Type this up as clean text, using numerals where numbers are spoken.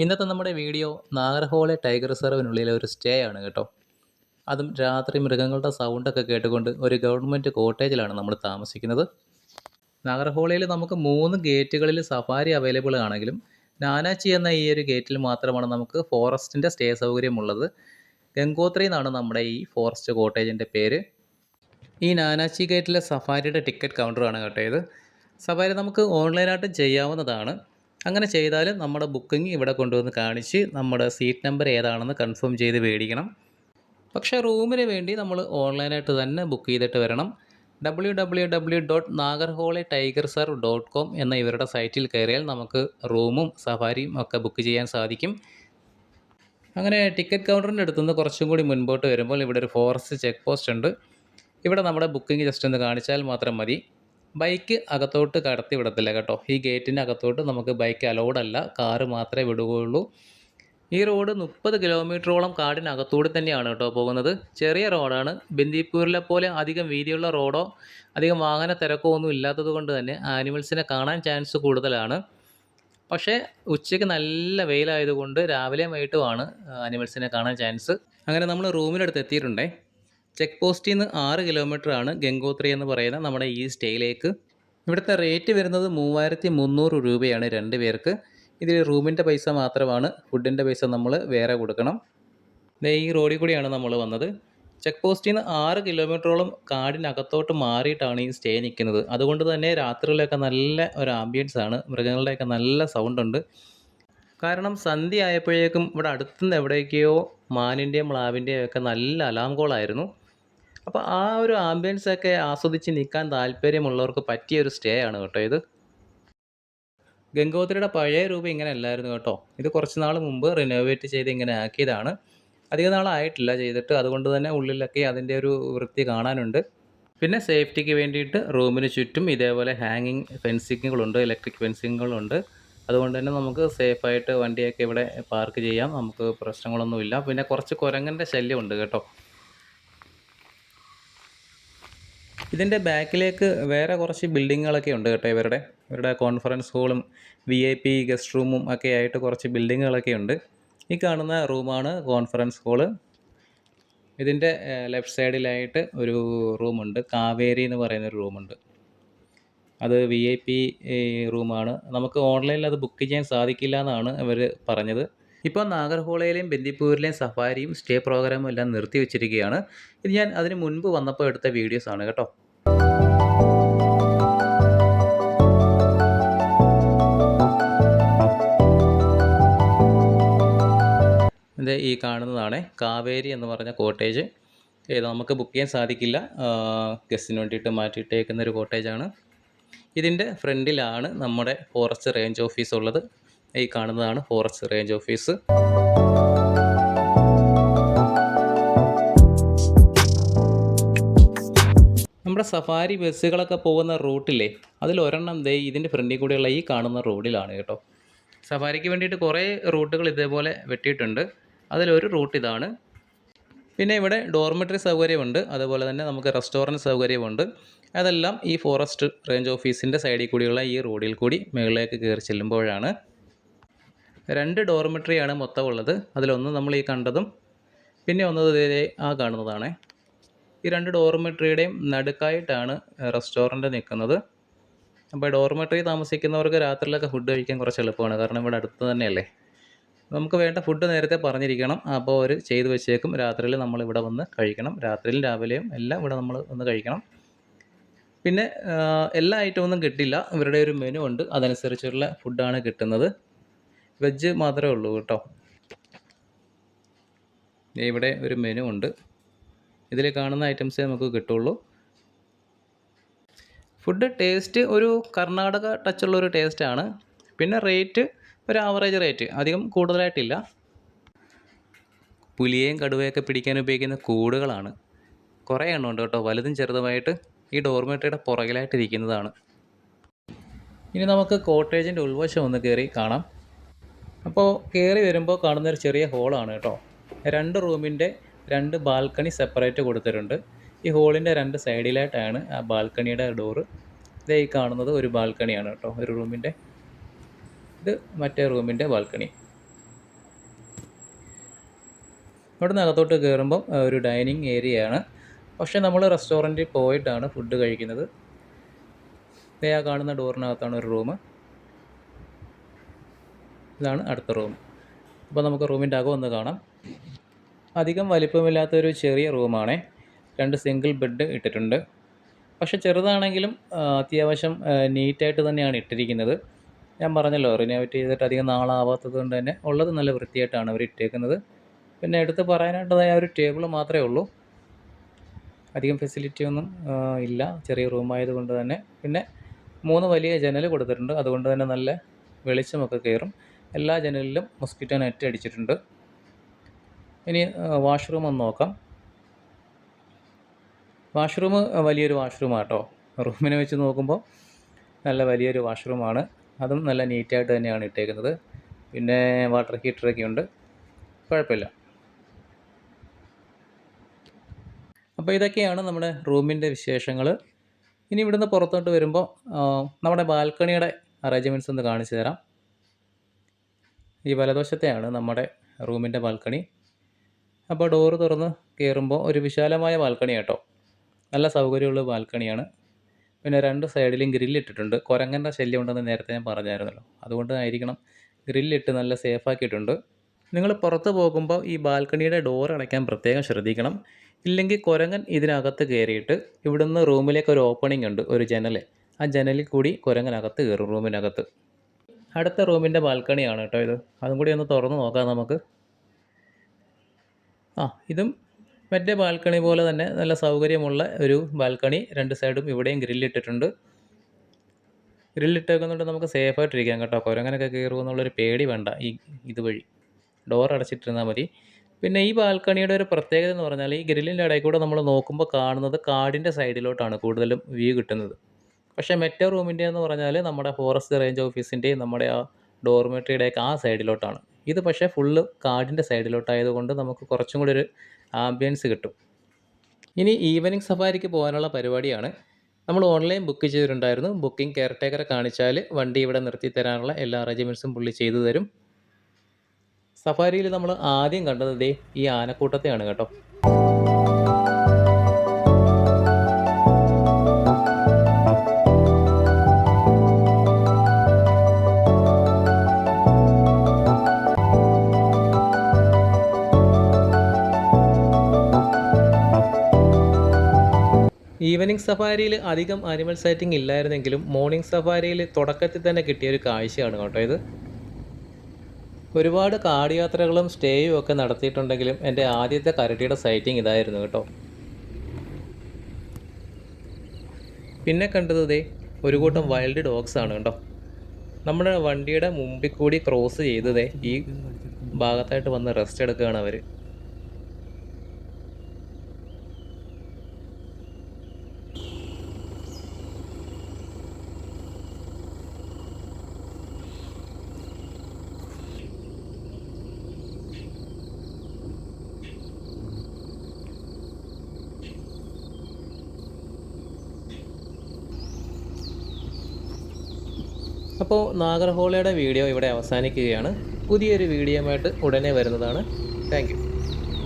ഇന്നത്തെ നമ്മുടെ video Nagarhole tiger റിസർവിനുള്ളിലെ ഒരു സ്റ്റേ ആണ് കേട്ടോ. അതും രാത്രി മൃഗങ്ങളുടെ സൗണ്ടൊക്കെ കേട്ടുകൊണ്ട് ഒരു ഗവൺമെൻറ് കോട്ടേജിലാണ് നമ്മൾ താമസിക്കുന്നത്. നാഗർഹോളയിൽ നമുക്ക് 3 ഗേറ്റുകളിൽ സഫാരി അവൈലബിൾ ആണെങ്കിലും നാനാച്ചി എന്ന ഈ ഒരു ഗേറ്റിൽ മാത്രമാണ് നമുക്ക് ഫോറസ്റ്റിൻ്റെ സ്റ്റേ സൗകര്യമുള്ളത്. ഗംഗോത്രി എന്നാണ് നമ്മുടെ ഈ ഫോറസ്റ്റ് കോട്ടേജിൻ്റെ പേര്. ഈ നാനാച്ചി ഗേറ്റിലെ സഫാരിയുടെ ടിക്കറ്റ് കൗണ്ടറാണ് കേട്ടോ ഇത്. സഫാരി നമുക്ക് ഓൺലൈനായിട്ട് ചെയ്യാവുന്നതാണ്. അങ്ങനെ ചെയ്താൽ നമ്മുടെ ബുക്കിംഗ് ഇവിടെ കൊണ്ടുവന്ന് കാണിച്ച് നമ്മുടെ സീറ്റ് നമ്പർ ഏതാണെന്ന് കൺഫേം ചെയ്ത് മേടിക്കണം. പക്ഷേ റൂമിന് വേണ്ടി നമ്മൾ ഓൺലൈനായിട്ട് തന്നെ ബുക്ക് ചെയ്തിട്ട് വരണം. www.nagarhole-tigerreserve.com എന്ന ഇവരുടെ സൈറ്റിൽ കയറിയാൽ നമുക്ക് റൂമും സഫാരിയും ഒക്കെ ബുക്ക് ചെയ്യാൻ സാധിക്കും. അങ്ങനെ ടിക്കറ്റ് കൗണ്ടറിൻ്റെ അടുത്തുനിന്ന് കുറച്ചും കൂടി മുൻപോട്ട് വരുമ്പോൾ ഇവിടെ ഒരു ഫോറസ്റ്റ് ചെക്ക് പോസ്റ്റ് ഉണ്ട്. ഇവിടെ നമ്മുടെ ബുക്കിംഗ് ജസ്റ്റ് ഒന്ന് കാണിച്ചാൽ മാത്രം മതി. ബൈക്ക് അകത്തോട്ട് കടത്തി വിടത്തില്ല കേട്ടോ. ഈ ഗേറ്റിൻ്റെ അകത്തോട്ട് നമുക്ക് ബൈക്ക് അലൗഡ് അല്ല, കാറ് മാത്രമേ വിടുകയുള്ളൂ. ഈ റോഡ് 30 കിലോമീറ്ററോളം കാടിനകത്തൂടെ തന്നെയാണ് കേട്ടോ പോകുന്നത്. ചെറിയ റോഡാണ്. ബന്ദിപ്പൂരിലെ പോലെ അധികം വീതിയുള്ള റോഡോ അധികം വാഹന തിരക്കോ ഒന്നും ഇല്ലാത്തത് കൊണ്ട് തന്നെ ആനിമൽസിനെ കാണാൻ ചാൻസ് കൂടുതലാണ്. പക്ഷേ ഉച്ചയ്ക്ക് നല്ല വെയിലായതുകൊണ്ട് രാവിലെയും വൈകിട്ടുമാണ് ആനിമൽസിനെ കാണാൻ ചാൻസ്. അങ്ങനെ നമ്മൾ റൂമിനടുത്ത് എത്തിയിട്ടുണ്ടേ. ചെക്ക് പോസ്റ്റിൽ നിന്ന് 6 കിലോമീറ്ററാണ് ഗംഗോത്രി എന്ന് പറയുന്ന നമ്മുടെ ഈ സ്റ്റേയിലേക്ക്. ഇവിടുത്തെ റേറ്റ് വരുന്നത് 3300 രൂപയാണ് 2 പേർക്ക്. ഇതിൽ റൂമിൻ്റെ പൈസ മാത്രമാണ്, ഫുഡിൻ്റെ പൈസ നമ്മൾ വേറെ കൊടുക്കണം. ഈ റോഡിൽ കൂടിയാണ് നമ്മൾ വന്നത്. ചെക്ക് പോസ്റ്റിൽ നിന്ന് 6 കിലോമീറ്ററോളം കാടിനകത്തോട്ട് മാറിയിട്ടാണ് ഈ സ്റ്റേ നിൽക്കുന്നത്. അതുകൊണ്ട് തന്നെ രാത്രിയിലൊക്കെ നല്ല ഒരു ആംബിയൻസ് ആണ്. മൃഗങ്ങളുടെയൊക്കെ നല്ല സൗണ്ടുണ്ട്. കാരണം സന്ധ്യ ആയപ്പോഴേക്കും ഇവിടെ അടുത്തുനിന്ന് എവിടേക്കോ മാനിൻ്റെയും മ്ലാവിൻ്റെയും ഒക്കെ നല്ല അലാം കോളായിരുന്നു. അപ്പോൾ ആ ഒരു ആംബിയൻസൊക്കെ ആസ്വദിച്ച് നിൽക്കാൻ താല്പര്യമുള്ളവർക്ക് പറ്റിയൊരു സ്റ്റേ ആണ് കേട്ടോ ഇത്. ഗംഗോത്രിയുടെ പഴയ രൂപം ഇങ്ങനെ അല്ലായിരുന്നു കേട്ടോ. ഇത് കുറച്ച് നാൾ മുമ്പ് റിനോവേറ്റ് ചെയ്ത് ഇങ്ങനെ ആക്കിയതാണ്. അധിക നാളായിട്ടില്ല ചെയ്തിട്ട്. അതുകൊണ്ട് തന്നെ ഉള്ളിലൊക്കെ അതിൻ്റെ ഒരു വൃത്തി കാണാനുണ്ട്. പിന്നെ സേഫ്റ്റിക്ക് വേണ്ടിയിട്ട് റൂമിന് ചുറ്റും ഇതേപോലെ ഹാങ്ങിങ് ഫെൻസിങ്ങുകളുണ്ട്, ഇലക്ട്രിക് ഫെൻസിങ്ങുകളുണ്ട്. അതുകൊണ്ട് തന്നെ നമുക്ക് സേഫായിട്ട് വണ്ടിയൊക്കെ ഇവിടെ പാർക്ക് ചെയ്യാം. നമുക്ക് പ്രശ്നങ്ങളൊന്നുമില്ല. പിന്നെ കുറച്ച് കുരങ്ങൻ്റെ ശല്യമുണ്ട് കേട്ടോ. ഇതിൻ്റെ ബാക്കിലേക്ക് വേറെ കുറച്ച് ബിൽഡിങ്ങുകളൊക്കെ ഉണ്ട് കേട്ടോ. ഇവരുടെ കോൺഫറൻസ് ഹോളും VIP ഗസ്റ്റ് റൂമും ഒക്കെ ആയിട്ട് കുറച്ച് ബിൽഡിങ്ങുകളൊക്കെ ഉണ്ട്. ഈ കാണുന്ന റൂമാണ് കോൺഫറൻസ് ഹോള്. ഇതിൻ്റെ ലെഫ്റ്റ് സൈഡിലായിട്ട് ഒരു റൂമുണ്ട്, കാവേരി എന്ന് പറയുന്നൊരു റൂമുണ്ട്. അത് VIP റൂമാണ്. നമുക്ക് ഓൺലൈനിൽ അത് ബുക്ക് ചെയ്യാൻ സാധിക്കില്ല എന്നാണ് അവർ പറഞ്ഞത്. ഇപ്പോൾ നാഗർഹോളയിലെയും ബന്ദിപ്പൂരിലെയും സഫാരിയും സ്റ്റേ പ്രോഗ്രാമും എല്ലാം നിർത്തി വെച്ചിരിക്കുകയാണ്. ഇത് ഞാൻ അതിന് മുൻപ് വന്നപ്പോൾ എടുത്ത വീഡിയോസാണ് കേട്ടോ. ഇത് ഈ കാണുന്നതാണ് കാവേരി എന്ന് പറഞ്ഞ കോട്ടേജ്. ഇത് നമുക്ക് ബുക്ക് ചെയ്യാൻ സാധിക്കില്ല, ഗസ്റ്റിന് വേണ്ടിയിട്ട് മാറ്റിയിട്ടേക്കുന്നൊരു കോട്ടേജാണ്. ഇതിൻ്റെ ഫ്രണ്ടിലാണ് നമ്മുടെ ഫോറസ്റ്റ് റേഞ്ച് ഓഫീസ് ഉള്ളത്. ഈ കാണുന്നതാണ് ഫോറസ്റ്റ് റേഞ്ച് ഓഫീസ്. നമ്മുടെ സഫാരി ബസ്സുകളൊക്കെ പോകുന്ന റൂട്ടില്ലേ, അതിലൊരെണ്ണം ഇതിൻ്റെ ഫ്രണ്ടിൽ കൂടെയുള്ള ഈ കാണുന്ന റോഡിലാണ് കേട്ടോ. സഫാരിക്ക് വേണ്ടിയിട്ട് കുറേ റൂട്ടുകൾ ഇതേപോലെ വെട്ടിയിട്ടുണ്ട്. അതിലൊരു റൂട്ട് ഇതാണ്. പിന്നെ ഇവിടെ ഡോർമെറ്ററി സൗകര്യമുണ്ട്. അതുപോലെ തന്നെ നമുക്ക് റെസ്റ്റോറൻറ്റ് സൗകര്യമുണ്ട്. അതെല്ലാം ഈ ഫോറസ്റ്റ് റേഞ്ച് ഓഫീസിൻ്റെ സൈഡിൽ കൂടിയുള്ള ഈ റോഡിൽ കൂടി മുകളിലേക്ക് കയറി ചെല്ലുമ്പോഴാണ്. 2 ഡോർമെറ്ററിയാണ് മൊത്തം ഉള്ളത്. അതിലൊന്ന് നമ്മൾ ഈ കണ്ടതും പിന്നെ ഒന്നത് ആ കാണുന്നതാണ്. ഈ 2 ഡോർമെറ്ററിയുടെയും നടുക്കായിട്ടാണ് റെസ്റ്റോറൻറ്റ് നിൽക്കുന്നത്. അപ്പോൾ ഡോർമെറ്ററി താമസിക്കുന്നവർക്ക് രാത്രിയിലൊക്കെ ഫുഡ് കഴിക്കാൻ കുറച്ച് എളുപ്പമാണ്. കാരണം ഇവിടെ അടുത്ത് തന്നെയല്ലേ. നമുക്ക് വേണ്ട ഫുഡ് നേരത്തെ പറഞ്ഞിരിക്കണം. അപ്പോൾ അവർ ചെയ്തു വെച്ചേക്കും. രാത്രിയിൽ നമ്മൾ ഇവിടെ വന്ന് കഴിക്കണം. രാത്രിയിലും രാവിലെയും എല്ലാം ഇവിടെ നമ്മൾ വന്ന് കഴിക്കണം. പിന്നെ എല്ലാ ഐറ്റമൊന്നും കിട്ടില്ല. ഇവരുടെ ഒരു മെനു ഉണ്ട്, അതനുസരിച്ചുള്ള ഫുഡാണ് കിട്ടുന്നത്. വെജ് മാത്രമേ ഉള്ളൂ കേട്ടോ. ഇവിടെ ഒരു മെനു ഉണ്ട്. ഇതിൽ കാണുന്ന ഐറ്റംസേ നമുക്ക് കിട്ടുള്ളൂ. ഫുഡ് ടേസ്റ്റ് ഒരു കർണാടക ടച്ചുള്ളൊരു ടേസ്റ്റാണ്. പിന്നെ റേറ്റ് ഒരു ആവറേജ് റേറ്റ്, അധികം കൂടുതലായിട്ടില്ല. പുലിയേയും കടുവയൊക്കെ പിടിക്കാൻ ഉപയോഗിക്കുന്ന കൂടുകളാണ്. കുറേ എണ്ണം ഉണ്ട് കേട്ടോ, വലുതും ചെറുതുമായിട്ട്. ഈ ഡോർമെറ്ററിയുടെ പുറകിലായിട്ടിരിക്കുന്നതാണ്. ഇനി നമുക്ക് കോട്ടേജിൻ്റെ ഉൾവശം ഒന്ന് കയറി കാണാം. അപ്പോൾ കയറി വരുമ്പോൾ കാണുന്നൊരു ചെറിയ ഹോളാണ് കേട്ടോ. 2 റൂമിൻ്റെ 2 ബാൽക്കണി സെപ്പറേറ്റ് കൊടുത്തിട്ടുണ്ട്. ഈ ഹോളിൻ്റെ 2 സൈഡിലായിട്ടാണ് ആ ബാൽക്കണിയുടെ ഡോറ്. ഇതേ ഈ കാണുന്നത് ഒരു ബാൽക്കണിയാണ് കേട്ടോ, ഒരു റൂമിൻ്റെ. ഇത് മറ്റേ റൂമിൻ്റെ ബാൽക്കണി. ഇവിടുന്ന് അകത്തോട്ട് കയറുമ്പം ഒരു ഡൈനിങ് ഏരിയയാണ്. പക്ഷേ നമ്മൾ റെസ്റ്റോറൻറ്റിൽ പോയിട്ടാണ് ഫുഡ് കഴിക്കുന്നത്. ദേ ആ കാണുന്ന ഡോറിനകത്താണ് ഒരു റൂം. ഇതാണ് അടുത്ത റൂം. അപ്പോൾ നമുക്ക് റൂമിൻ്റെ അകം ഒന്ന് കാണാം. അധികം വലിപ്പമില്ലാത്തൊരു ചെറിയ റൂമാണേ. 2 സിംഗിൾ ബെഡ് ഇട്ടിട്ടുണ്ട്. പക്ഷേ ചെറുതാണെങ്കിലും അത്യാവശ്യം നീറ്റായിട്ട് തന്നെയാണ് ഇട്ടിരിക്കുന്നത്. ഞാൻ പറഞ്ഞല്ലോ, റിനോവേറ്റ് ചെയ്തിട്ട് അധികം നാളാവാത്തത് കൊണ്ട് തന്നെ ഉള്ളത് നല്ല വൃത്തിയായിട്ടാണ് അവർ ഇട്ടേക്കുന്നത്. പിന്നെ എടുത്ത് പറയാനായിട്ടതായ ഒരു ടേബിൾ മാത്രമേ ഉള്ളൂ. അധികം ഫെസിലിറ്റി ഒന്നും ഇല്ല, ചെറിയ റൂമായതുകൊണ്ട് തന്നെ. പിന്നെ 3 വലിയ ജനൽ കൊടുത്തിട്ടുണ്ട്, അതുകൊണ്ട് തന്നെ നല്ല വെളിച്ചമൊക്കെ കയറും. എല്ലാ ജനലിലും മൊസ്കിറ്റോ നെറ്റ് അടിച്ചിട്ടുണ്ട്. ഇനി വാഷ്റൂം ഒന്ന് നോക്കാം. വാഷ്റൂം വലിയൊരു വാഷ്റൂമാണ് കേട്ടോ. റൂമിനെ വെച്ച് നോക്കുമ്പോൾ നല്ല വലിയൊരു വാഷ്റൂമാണ്. അതും നല്ല നീറ്റായിട്ട് തന്നെയാണ് ഇട്ടേക്കുന്നത്. പിന്നെ വാട്ടർ ഹീറ്ററൊക്കെ ഉണ്ട്, കുഴപ്പമില്ല. അപ്പോൾ ഇതൊക്കെയാണ് നമ്മുടെ റൂമിൻ്റെ വിശേഷങ്ങൾ. ഇനി ഇവിടുന്ന് പുറത്തോട്ട് വരുമ്പോൾ നമ്മുടെ ബാൽക്കണിയുടെ അറേഞ്ച്മെൻറ്റ്സ് ഒന്ന് കാണിച്ചു തരാം. ഈ വലതുവശത്തെയാണ് നമ്മുടെ റൂമിൻ്റെ ബാൽക്കണി. അപ്പോൾ ഡോറ് തുറന്ന് കയറുമ്പോൾ ഒരു വിശാലമായ ബാൽക്കണി കേട്ടോ. നല്ല സൗകര്യമുള്ള ബാൽക്കണിയാണ്. പിന്നെ 2 സൈഡിലും ഗ്രില്ലിട്ടിട്ടുണ്ട്. കുരങ്ങൻ്റെ ശല്യം ഉണ്ടെന്ന് നേരത്തെ ഞാൻ പറഞ്ഞായിരുന്നല്ലോ, അതുകൊണ്ടായിരിക്കണം ഗ്രില്ലിട്ട് നല്ല സേഫാക്കിയിട്ടുണ്ട്. നിങ്ങൾ പുറത്ത് പോകുമ്പോൾ ഈ ബാൽക്കണിയുടെ ഡോർ അടയ്ക്കാൻ പ്രത്യേകം ശ്രദ്ധിക്കണം. ഇല്ലെങ്കിൽ കുരങ്ങൻ ഇതിനകത്ത് കയറിയിട്ട് ഇവിടുന്ന് റൂമിലേക്ക് ഒരു ഓപ്പണിംഗ് ഉണ്ട്, ഒരു ജനൽ. ആ ജനലിൽ കൂടി കുരങ്ങനകത്ത് കയറും റൂമിനകത്ത്. അടുത്ത റൂമിൻ്റെ ബാൽക്കണിയാണ് കേട്ടോ ഇത്. അതും കൂടി ഒന്ന് തുറന്ന് നോക്കാം നമുക്ക്. ഇതും മറ്റേ ബാൽക്കണി പോലെ തന്നെ നല്ല സൗകര്യമുള്ള ഒരു ബാൽക്കണി. 2 സൈഡും ഇവിടെയും ഗ്രില്ലിട്ടിട്ടുണ്ട്. ഗ്രില്ലിട്ടേക്കുന്നുണ്ട് നമുക്ക് സേഫായിട്ടിരിക്കാം കേട്ടോ. കുരങ്ങനൊക്കെ കയറുമെന്നുള്ളൊരു പേടി വേണ്ട. ഇതുവഴി ഡോർ അടച്ചിട്ടിരുന്നാൽ മതി. പിന്നെ ഈ ബാൽക്കണിയുടെ ഒരു പ്രത്യേകത എന്ന് പറഞ്ഞാൽ ഈ ഗ്രില്ലിൻ്റെ ഇടയിൽ കൂടെ നമ്മൾ നോക്കുമ്പോൾ കാണുന്നത് കാടിൻ്റെ സൈഡിലോട്ടാണ് കൂടുതലും വ്യൂ കിട്ടുന്നത്. പക്ഷേ മറ്റേ റൂമിൻ്റെ എന്ന് പറഞ്ഞാൽ നമ്മുടെ ഫോറസ്റ്റ് റേഞ്ച് ഓഫീസിൻ്റെയും നമ്മുടെ ആ ഡോർമെട്രിയുടെയൊക്കെ ആ സൈഡിലോട്ടാണ്. ഇത് പക്ഷേ ഫുള്ള് കാടിൻ്റെ സൈഡിലോട്ടായതുകൊണ്ട് നമുക്ക് കുറച്ചും കൂടി ഒരു ആംബിയൻസ് കിട്ടും. ഇനി ഈവനിങ് സഫാരിക്ക് പോകാനുള്ള പരിപാടിയാണ്. നമ്മൾ ഓൺലൈൻ ബുക്ക് ചെയ്തിട്ടുണ്ടായിരുന്നു. ബുക്കിംഗ് കെയർ ടേക്കറെ കാണിച്ചാൽ വണ്ടി ഇവിടെ നിർത്തി തരാനുള്ള എല്ലാ അറേഞ്ച്മെൻറ്റ്സും പുള്ളി ചെയ്തു തരും. സഫാരിയിൽ നമ്മൾ ആദ്യം കണ്ടത് ദേ ഈ ആനക്കൂട്ടത്തെയാണ് കേട്ടോ. ഈവനിങ് സഫാരിയിൽ അധികം ആനിമൽ സൈറ്റിംഗ് ഇല്ലായിരുന്നെങ്കിലും മോർണിംഗ് സഫാരിയിൽ തുടക്കത്തിൽ തന്നെ കിട്ടിയൊരു കാഴ്ചയാണ് കേട്ടോ ഇത്. ഒരുപാട് കാട് യാത്രകളും സ്റ്റേയും ഒക്കെ നടത്തിയിട്ടുണ്ടെങ്കിലും എൻ്റെ ആദ്യത്തെ കരടിയുടെ സൈറ്റിംഗ് ഇതായിരുന്നു കേട്ടോ. പിന്നെ കണ്ടത് ദേ ഒരു കൂട്ടം വൈൽഡ് ഡോഗ്സ് ആണ് കേട്ടോ. നമ്മുടെ വണ്ടിയുടെ മുമ്പിൽ കൂടി ക്രോസ് ചെയ്തതേ ഈ ഭാഗത്തായിട്ട് വന്ന് റെസ്റ്റ് എടുക്കുകയാണ് അവർ. അപ്പോൾ നാഗർഹോളയുടെ വീഡിയോ ഇവിടെ അവസാനിക്കുകയാണ്. പുതിയൊരു വീഡിയോയുമായിട്ട് ഉടനെ വരുന്നതാണ്. Thank you.